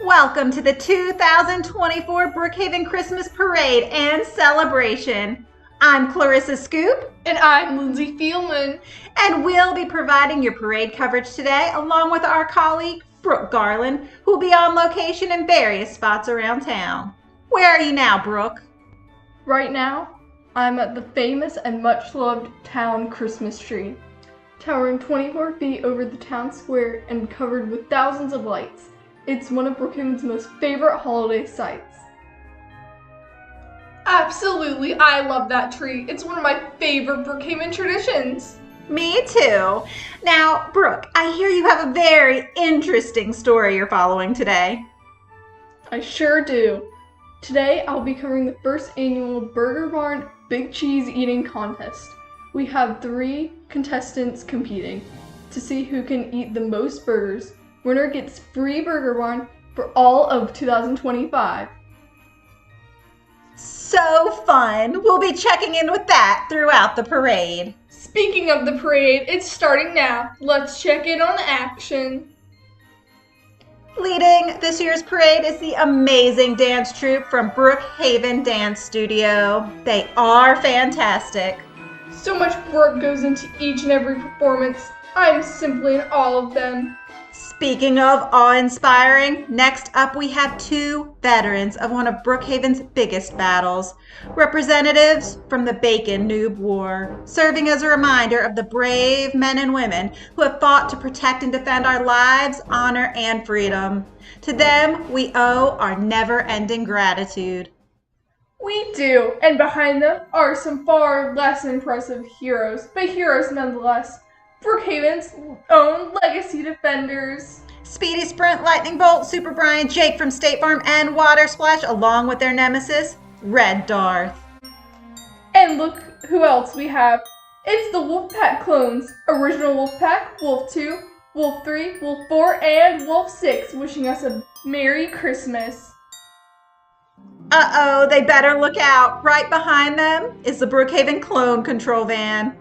Welcome to the 2024 Brookhaven Christmas Parade and Celebration. I'm Clarissa Scoop. And I'm Lindsay Fielman. And we'll be providing your parade coverage today, along with our colleague, Brooke Garland, who will be on location in various spots around town. Where are you now, Brooke? Right now, I'm at the famous and much-loved town Christmas tree, towering 24 feet over the town square and covered with thousands of lights. It's one of Brookhaven's most favorite holiday sights. Absolutely, I love that tree. It's one of my favorite Brookhaven traditions. Me too. Now, Brooke, I hear you have a very interesting story you're following today. I sure do. Today, I'll be covering the first annual Burger Barn Big Cheese Eating Contest. We have 3 contestants competing to see who can eat the most burgers. Winner gets free Burger Barn for all of 2025. So fun! We'll be checking in with that throughout the parade. Speaking of the parade, it's starting now. Let's check in on the action. Leading this year's parade is the amazing dance troupe from Brookhaven Dance Studio. They are fantastic. So much work goes into each and every performance. I'm simply in awe of them. Speaking of awe-inspiring, next up we have 2 veterans of one of Brookhaven's biggest battles, representatives from the Bacon Noob War, serving as a reminder of the brave men and women who have fought to protect and defend our lives, honor, and freedom. To them, we owe our never-ending gratitude. We do, and behind them are some far less impressive heroes, but heroes nonetheless. Brookhaven's own legacy defenders. Speedy Sprint, Lightning Bolt, Super Brian, Jake from State Farm, and Water Splash, along with their nemesis, Red Darth. And look who else we have. It's the Wolfpack clones. Original Wolfpack, Wolf 2, Wolf 3, Wolf 4, and Wolf 6, wishing us a Merry Christmas. Uh-oh, they better look out. Right behind them is the Brookhaven clone control van.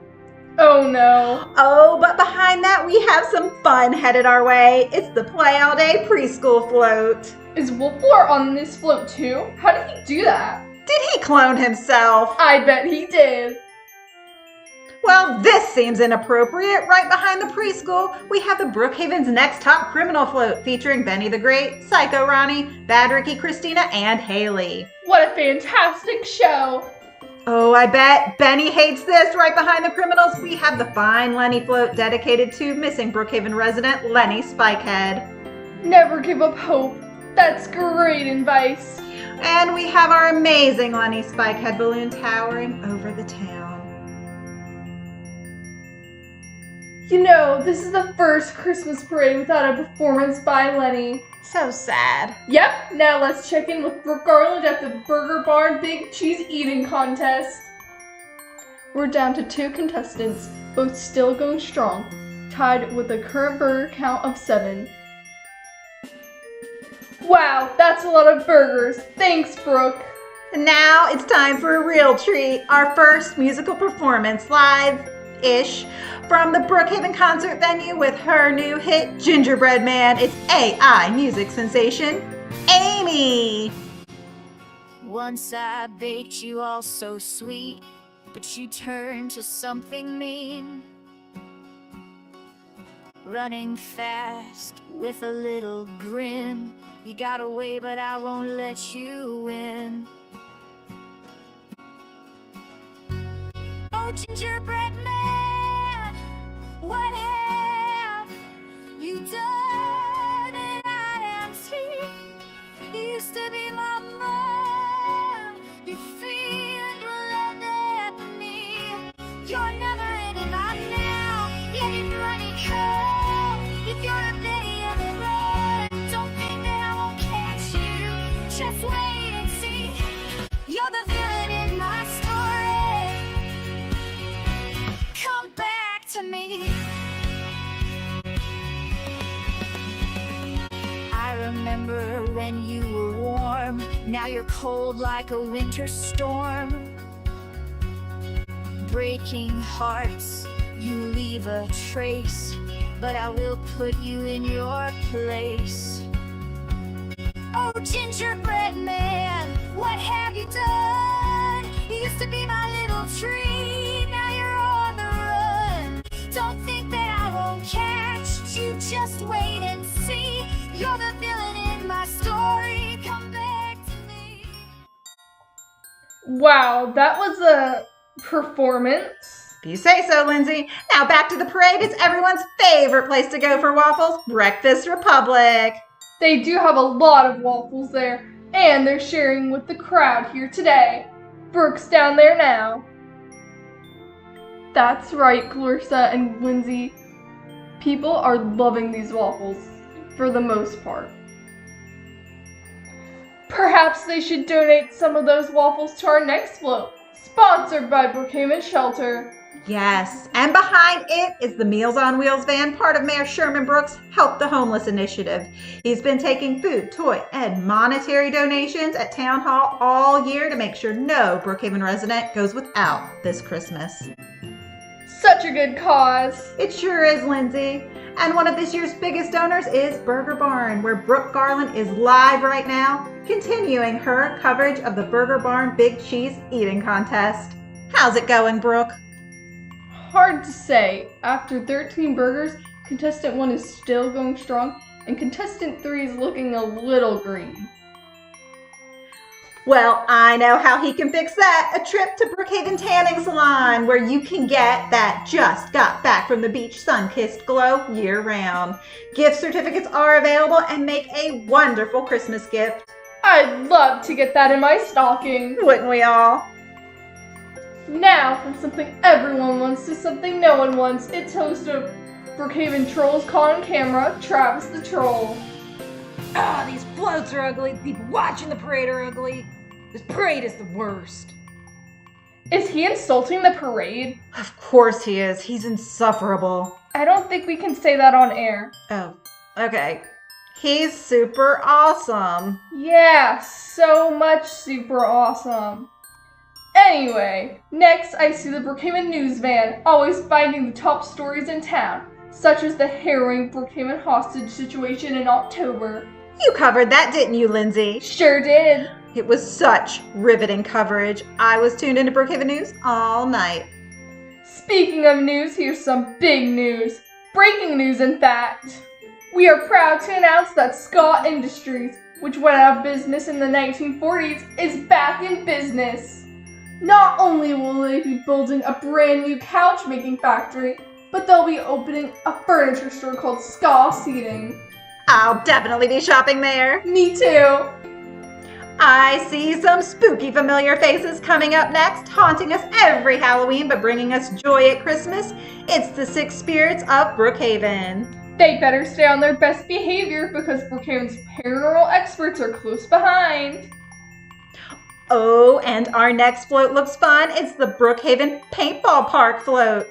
Oh no. Oh, but behind that we have some fun headed our way. It's the Play All Day preschool float. Is Wolflore on this float too? How did he do that? Did he clone himself? I bet he did. Well, this seems inappropriate. Right behind the preschool, we have the Brookhaven's Next Top Criminal float featuring Benny the Great, Psycho Ronnie, Bad Ricky Christina, and Haley. What a fantastic show. Oh, I bet Benny hates this. Right behind the criminals, we have the fine Lenny float dedicated to missing Brookhaven resident Lenny Spikehead. Never give up hope. That's great advice. And we have our amazing Lenny Spikehead balloon towering over the town. You know, this is the first Christmas parade without a performance by Lenny. So sad. Yep, now let's check in with Brooke Garland at the Burger Barn Big Cheese Eating Contest. We're down to 2 contestants, both still going strong, tied with a current burger count of 7. Wow, that's a lot of burgers. Thanks, Brooke. And now it's time for a real treat, our first musical performance live-ish from the Brookhaven concert venue with her new hit, Gingerbread Man. It's AI music sensation, Amy. Once I baked you all so sweet, but you turned to something mean. Running fast with a little grin. You got away, but I won't let you win. Oh, gingerbread man, what have you done? And I am sweet. You used to be my mom. Your feeling will end up in me. You're never ending right now. Letting money come. If you're a day on the run, don't think that I won't catch you. Just wait and see. You're the villain in my story. Come back to me. I remember when you were warm. Now you're cold like a winter storm. Breaking hearts, you leave a trace, but I will put you in your place. Oh, gingerbread man, what have you done? You used to be my little tree, now you're on the run. Don't think that I won't catch you, just wait and see. You're the villain in my story, come back to me. Wow, that was a performance. If you say so, Lindsay. Now back to the parade. It's everyone's favorite place to go for waffles, Breakfast Republic. They do have a lot of waffles there, and they're sharing with the crowd here today. Brooke's down there now. That's right, Clarissa and Lindsay. People are loving these waffles, for the most part. Perhaps they should donate some of those waffles to our next float, sponsored by Brookhaven Shelter. Yes, and behind it is the Meals on Wheels van, part of Mayor Sherman Brooks' Help the Homeless initiative. He's been taking food, toy, and monetary donations at Town Hall all year to make sure no Brookhaven resident goes without this Christmas. Such a good cause. It sure is, Lindsay. And one of this year's biggest donors is Burger Barn, where Brooke Garland is live right now, continuing her coverage of the Burger Barn Big Cheese Eating Contest. How's it going, Brooke? Hard to say. After 13 burgers, contestant 1 is still going strong, and contestant 3 is looking a little green. Well, I know how he can fix that. A trip to Brookhaven Tanning Salon, where you can get that just got back from the beach sun-kissed glow year-round. Gift certificates are available and make a wonderful Christmas gift. I'd love to get that in my stocking. Wouldn't we all? Now, from something everyone wants to something no one wants, it's host of Brookhaven Trolls Caught on Camera, Travis the Troll. Ah, these floats are ugly. The people watching the parade are ugly. This parade is the worst. Is he insulting the parade? Of course he is. He's insufferable. I don't think we can say that on air. Oh, okay. He's super awesome. Yeah, so much super awesome. Anyway, next I see the Brookhaven News Van, always finding the top stories in town, such as the harrowing Brookhaven hostage situation in October. You covered that, didn't you, Lindsay? Sure did. It was such riveting coverage. I was tuned into Brookhaven News all night. Speaking of news, here's some big news. Breaking news, in fact. We are proud to announce that Scott Industries, which went out of business in the 1940s, is back in business. Not only will they be building a brand new couch making factory, but they'll be opening a furniture store called Ska Seating. I'll definitely be shopping there. Me too. I see some spooky familiar faces coming up next, haunting us every Halloween but bringing us joy at Christmas. It's the 6 spirits of Brookhaven. They better stay on their best behavior because Brookhaven's paranormal experts are close behind. Oh, and our next float looks fun. It's the Brookhaven Paintball Park float.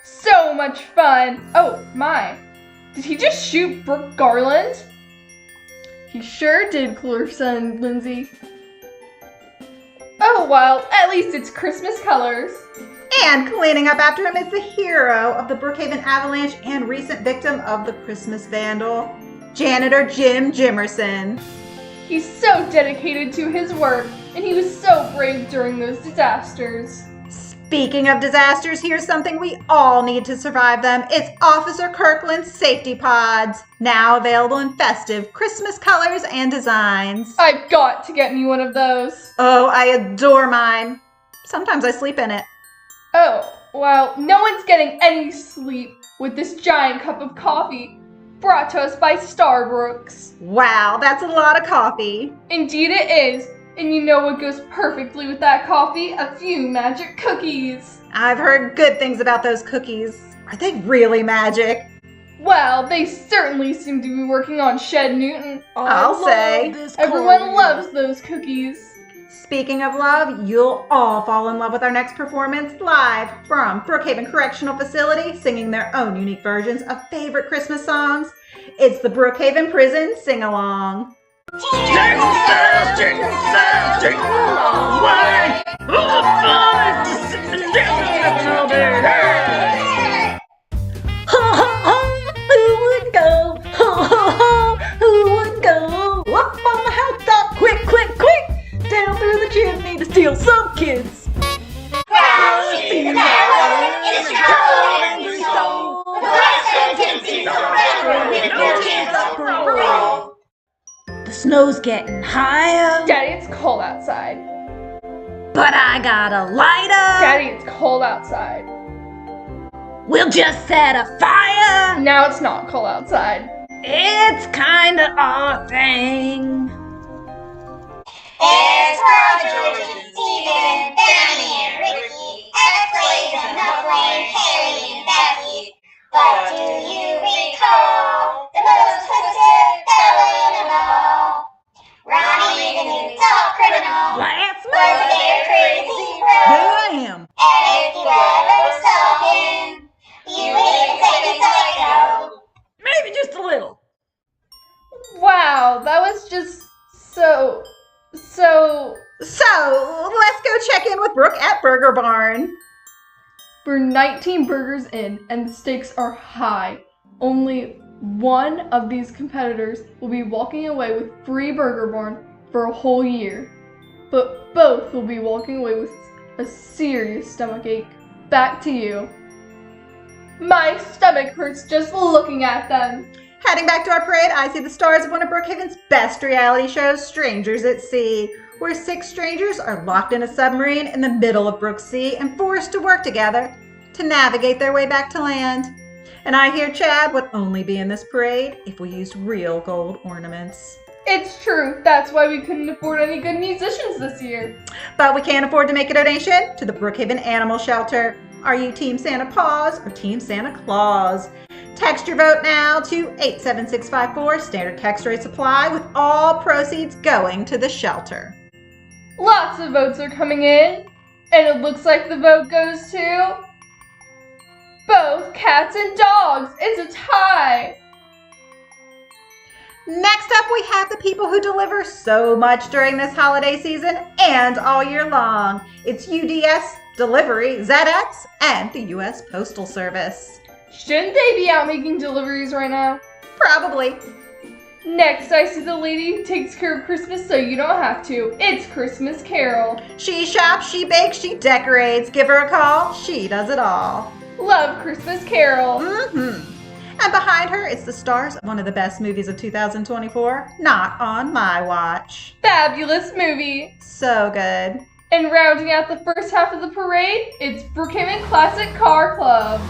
So much fun. Oh, my. Did he just shoot Brooke Garland? He sure did, Clarissa and Lindsay. Oh, well, at least it's Christmas colors. And cleaning up after him is the hero of the Brookhaven Avalanche and recent victim of the Christmas Vandal, Janitor Jim Jimerson. He's so dedicated to his work, and he was so brave during those disasters. Speaking of disasters, here's something we all need to survive them. It's Officer Kirkland's safety pods, now available in festive Christmas colors and designs. I've got to get me one of those. Oh, I adore mine. Sometimes I sleep in it. Oh, well, no one's getting any sleep with this giant cup of coffee brought to us by Starbucks. Wow, that's a lot of coffee. Indeed it is. And you know what goes perfectly with that coffee? A few magic cookies. I've heard good things about those cookies. Are they really magic? Well, they certainly seem to be working on Shed Newton. I'll say. Everyone loves those cookies. Speaking of love, you'll all fall in love with our next performance live from Brookhaven Correctional Facility, singing their own unique versions of favorite Christmas songs. It's the Brookhaven Prison Sing-Along. Jingle bells, jingle all the way. All the fun to sit and dance all day. Ho ho ho, who would go? Ho ho ho, who your chance up for parole. The snow's getting higher, Daddy, it's cold outside. but I got a lighter. Daddy, it's cold outside. We'll just set a fire. Now it's not cold outside. It's kinda our thing. There's Roger, Steven, Danny, and Ricky, X-Blaze and Huffley, Harry and Becky. But do you recall the most twisted fella in them all? Ronnie, the new top criminal, Last was a month. very crazy Here bro. I am. And if you ever saw him, you would even say he's psycho. Maybe just a little. Wow, that was just so. So, let's go check in with Brooke at Burger Barn. We're 19 burgers in, and the stakes are high. Only one of these competitors will be walking away with free Burger Barn for a whole year. But both will be walking away with a serious stomachache. Back to you. My stomach hurts just looking at them. Heading back to our parade, I see the stars of one of Brookhaven's best reality shows, Strangers at Sea, where 6 strangers are locked in a submarine in the middle of Brook Sea and forced to work together to navigate their way back to land. And I hear Chad would only be in this parade if we used real gold ornaments. It's true, that's why we couldn't afford any good musicians this year. But we can't afford to make a donation to the Brookhaven Animal Shelter. Are you Team Santa Paws or Team Santa Claus? Text your vote now to 87654, standard text rate supply, with all proceeds going to the shelter. Lots of votes are coming in, and it looks like the vote goes to both cats and dogs. It's a tie. Next up, we have the people who deliver so much during this holiday season and all year long. It's UDS, Delivery, ZX, and the U.S. Postal Service. Shouldn't they be out making deliveries right now? Probably. Next, I see the lady who takes care of Christmas so you don't have to. It's Christmas Carol. She shops, she bakes, she decorates. Give her a call, she does it all. Love Christmas Carol. And behind her, it's the stars of one of the best movies of 2024, Not on My Watch. Fabulous movie. So good. And rounding out the first half of the parade, it's Brookhaven Classic Car Club.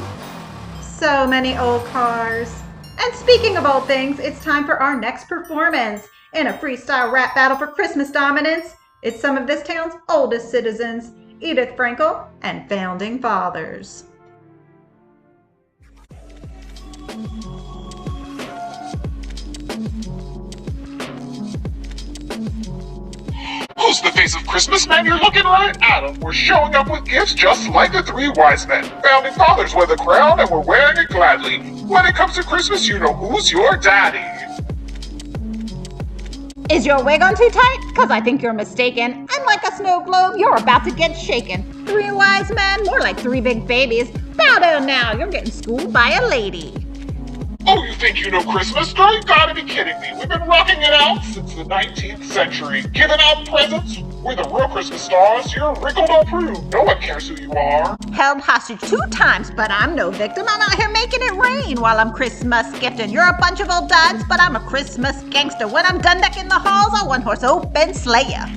So many old cars. And speaking of old things, it's time for our next performance. In a freestyle rap battle for Christmas dominance, it's some of this town's oldest citizens, Edith Frankel and Founding Fathers. Who's the face of Christmas, man? You're looking right at him. We're showing up with gifts just like the 3 wise men. Founding fathers wear the crown and we're wearing it gladly. When it comes to Christmas, you know who's your daddy. Is your wig on too tight? Cause I think you're mistaken. I'm like a snow globe, you're about to get shaken. 3 wise men, more like 3 big babies. Bow down now, you're getting schooled by a lady. Oh, you think you know Christmas? Girl, you gotta be kidding me. We've been rocking it out since the 19th century. Giving out presents. We're the real Christmas stars. You're wrinkled or proved. No one cares who you are. Held hostage 2 times, but I'm no victim. I'm out here making it rain while I'm Christmas gifting. You're a bunch of old duds, but I'm a Christmas gangster. When I'm done decking the halls, I'll one-horse open slayer.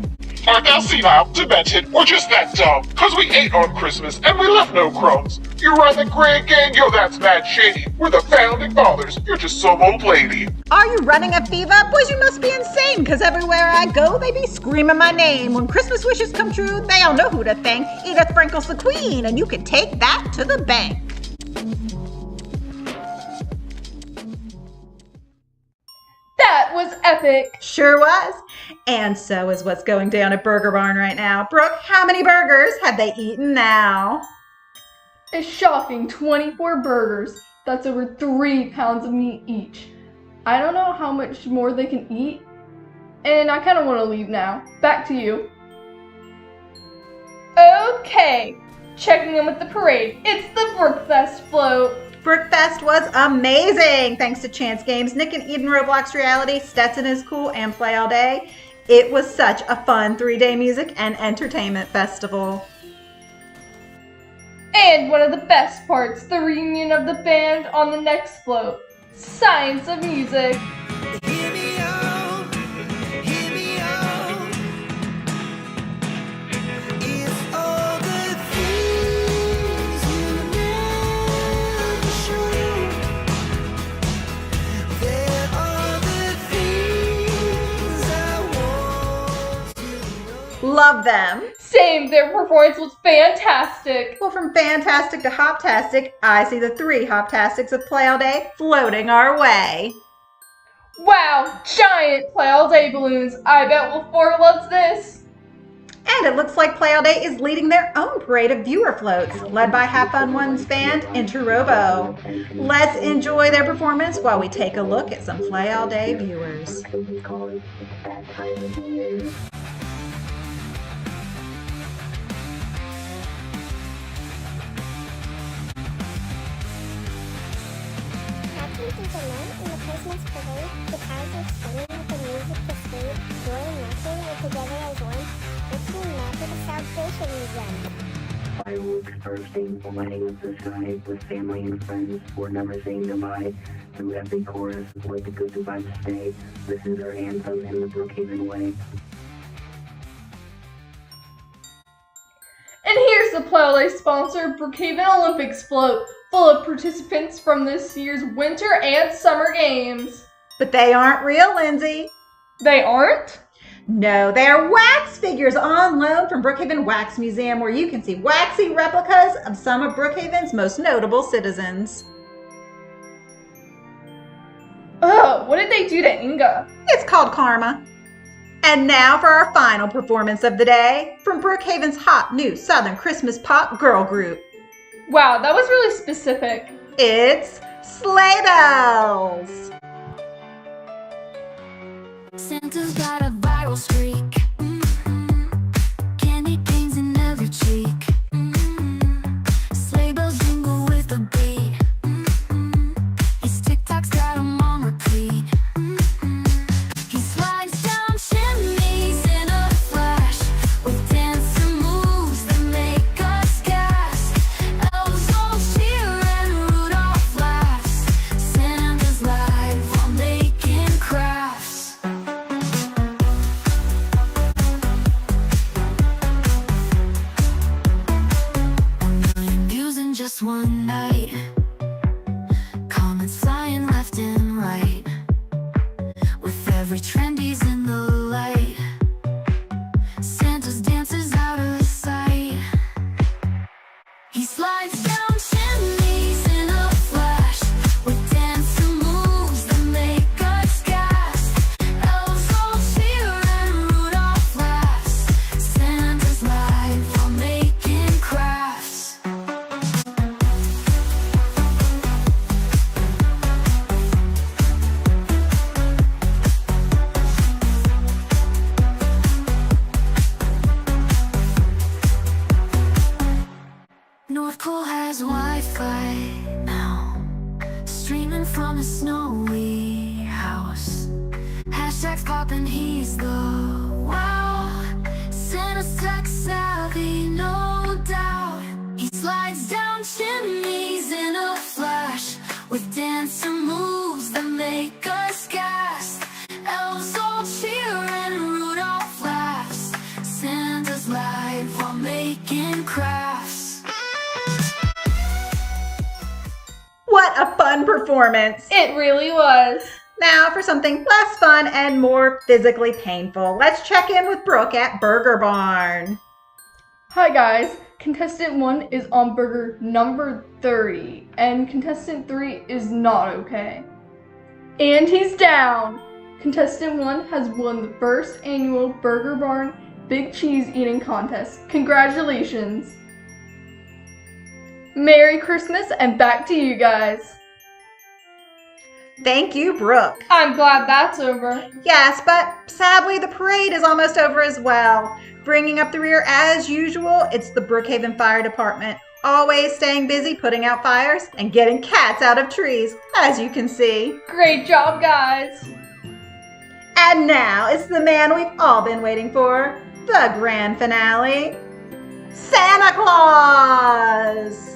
Art thou senile, demented, or just that dumb? Cause we ate on Christmas and we left no crumbs. You run the grand gang, yo, that's mad shady. We're the founding fathers, you're just some old lady. Are you running a fever? Boys, you must be insane, cause everywhere I go, they be screaming my name. When Christmas wishes come true, they all know who to thank. Edith Frankel's the queen, and you can take that to the bank. That was epic. Sure was. And so is what's going down at Burger Barn right now. Brooke, how many burgers have they eaten now? A shocking 24 burgers. That's over 3 pounds of meat each. I don't know how much more they can eat, and I kind of want to leave now. Back to you. Okay, checking in with the parade. It's the Brookfest float. Brookfest was amazing. Thanks to Chance Games, Nick and Eden Roblox Reality, Stetson is Cool, and Play All Day. It was such a fun 3-day music and entertainment festival. And one of the best parts, the reunion of the band on the next float. Science of music. Hear me out, hear me out. It's all the things you never show. There are the things I want to know. Love them. Same, their performance was fantastic. Well, from fantastic to hoptastic, I see the 3 hoptastics of Play All Day floating our way. Wow, giant Play All Day balloons. I bet Wolf 4 loves this. And it looks like Play All Day is leading their own parade of viewer floats, led by Have Fun One's band, Interrobo. Let's enjoy their performance while we take a look at some Play All Day viewers. Walking through the night in the Christmas parade, the cars are spinning with the music to speed. Joy and laughter are together as one. Listening now to the celebration we run. Fireworks bursting, lighting up the sky with family and friends. We're never saying goodbye. Through every chorus, let the good vibes stay. This is our anthem in the Brookhaven way. And here's the Play All Day sponsor, Brookhaven Olympics float, full of participants from this year's winter and summer games. But they aren't real, Lindsay. They aren't? No, they are wax figures on loan from Brookhaven Wax Museum, where you can see waxy replicas of some of Brookhaven's most notable citizens. Oh, what did they do to Inga? It's called karma. And now for our final performance of the day from Brookhaven's hot new Southern Christmas pop girl group. Wow, that was really specific. It's Sleigh Bells. Santa's got a viral streak. Candy canes in every cheek. Sleigh bells jingle with a beat. His TikTok's got him on repeat. He slides down chimneys in a flash with dancing moves that make us gasp. Elves all cheer and Rudolph laughs. Santa's live while making crafts. Views in just one night. Comments flying left and right. With every trend he's in the light. Santa's dances out of sight. He slides down chimneys in a flash with dancing moves that make us gasp. Elves all cheer and Rudolph laughs. Santa's live while making crafts. North Pole has Wi-Fi now, streaming from his snowy house. Hashtags poppin', he's the wow. Santa's tech savvy, no doubt. He slides down chimneys in a flash with dancing moves that make us gasp. Elves all cheer and Rudolph laughs. Santa's live while making crafts. What a fun performance. It really was. Now for something less fun and more physically painful. Let's check in with Brooke at Burger Barn. Hi guys, contestant 1 is on burger number 30, and contestant 3 is not okay. And he's down! Contestant 1 has won the first annual Burger Barn Big Cheese Eating Contest. Congratulations! Merry Christmas, and back to you guys. Thank you, Brooke. I'm glad that's over. Yes, but sadly the parade is almost over as well. Bringing up the rear as usual, it's the Brookhaven Fire Department. Always staying busy putting out fires and getting cats out of trees, as you can see. Great job, guys. And now it's the man we've all been waiting for, the grand finale, Santa Claus!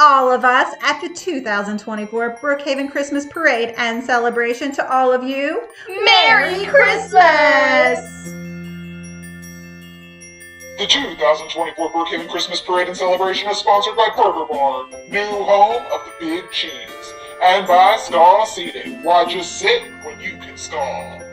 all of us at the 2024 Brookhaven Christmas Parade and celebration. To all of you, Merry Christmas! The 2024 Brookhaven Christmas Parade and Celebration is sponsored by Burger Barn, new home of the Big Cheese, and by Stall Seating. Why just sit when you can stall?